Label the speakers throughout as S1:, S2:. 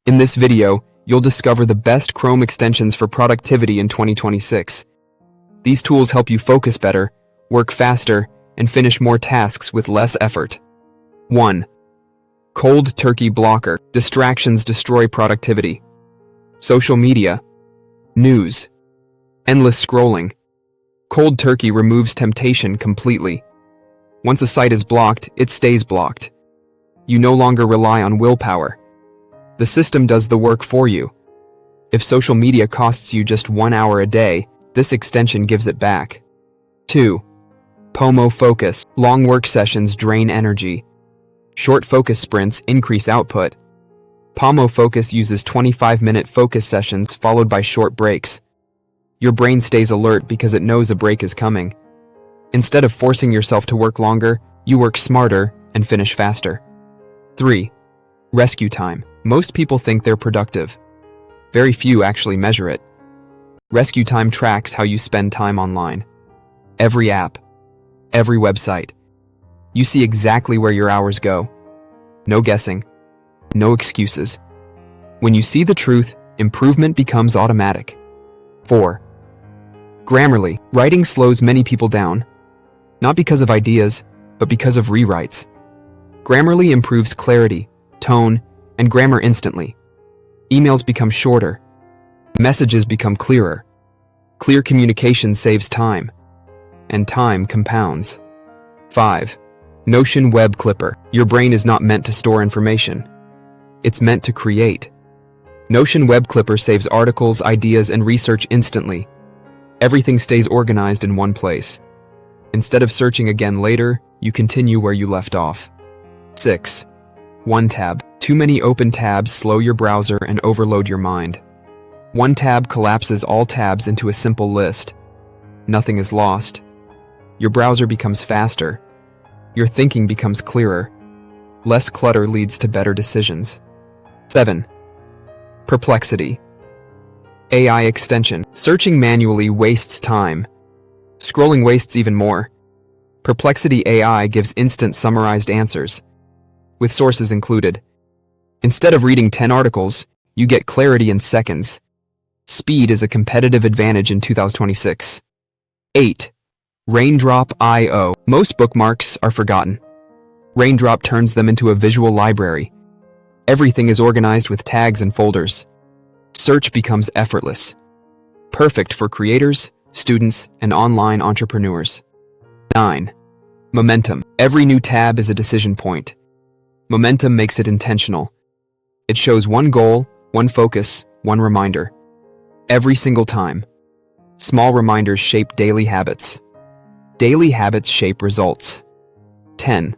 S1: In this video, you'll discover the best Chrome extensions for productivity in 2026. These tools help you focus better, work faster, and finish more tasks with less effort. 1. Cold Turkey Blocker. Distractions destroy productivity. Social media. News. Endless scrolling. Cold Turkey removes temptation completely. Once a site is blocked, it stays blocked. You no longer rely on willpower. The system does the work for you. If social media costs you just 1 hour a day, this extension gives it back. 2. POMO Focus. Long work sessions drain energy. Short focus sprints increase output. POMO Focus uses 25-minute focus sessions followed by short breaks. Your brain stays alert because it knows a break is coming. Instead of forcing yourself to work longer, you work smarter and finish faster. 3. Rescue Time. Most people think they're productive. Very few actually measure it. Rescue Time tracks how you spend time online. Every app, every website. You see exactly where your hours go. No guessing. No excuses. When you see the truth, improvement becomes automatic. 4. Grammarly. Writing slows many people down. Not because of ideas, but because of rewrites. Grammarly improves clarity, tone, and grammar instantly. Emails become shorter. Messages become clearer. Clear communication saves time. And time compounds. 5. Notion Web Clipper. Your brain is not meant to store information. It's meant to create. Notion Web Clipper saves articles, ideas, and research instantly. Everything stays organized in one place. Instead of searching again later, you continue where you left off. 6. OneTab. Too many open tabs slow your browser and overload your mind. OneTab collapses all tabs into a simple list. Nothing is lost. Your browser becomes faster. Your thinking becomes clearer. Less clutter leads to better decisions. 7. Perplexity. AI extension. Searching manually wastes time. Scrolling wastes even more. Perplexity AI gives instant summarized answers, with sources included. Instead of reading 10 articles, you get clarity in seconds. Speed is a competitive advantage in 2026. 8. Raindrop.io. Most bookmarks are forgotten. Raindrop turns them into a visual library. Everything is organized with tags and folders. Search becomes effortless. Perfect for creators, students, and online entrepreneurs. 9. Momentum. Every new tab is a decision point. Momentum makes it intentional. It shows one goal, one focus, one reminder. Every single time. Small reminders shape daily habits. Daily habits shape results. 10.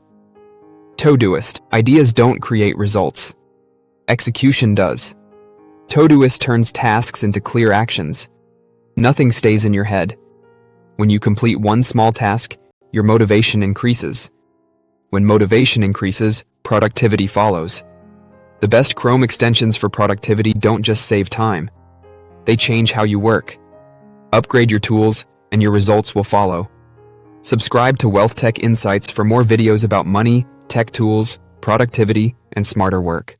S1: Todoist. Ideas don't create results. Execution does. Todoist turns tasks into clear actions. Nothing stays in your head. When you complete one small task, your motivation increases. When motivation increases, productivity follows. The best Chrome extensions for productivity don't just save time. They change how you work. Upgrade your tools, and your results will follow. Subscribe to WealthTech Insights for more videos about money, tech tools, productivity, and smarter work.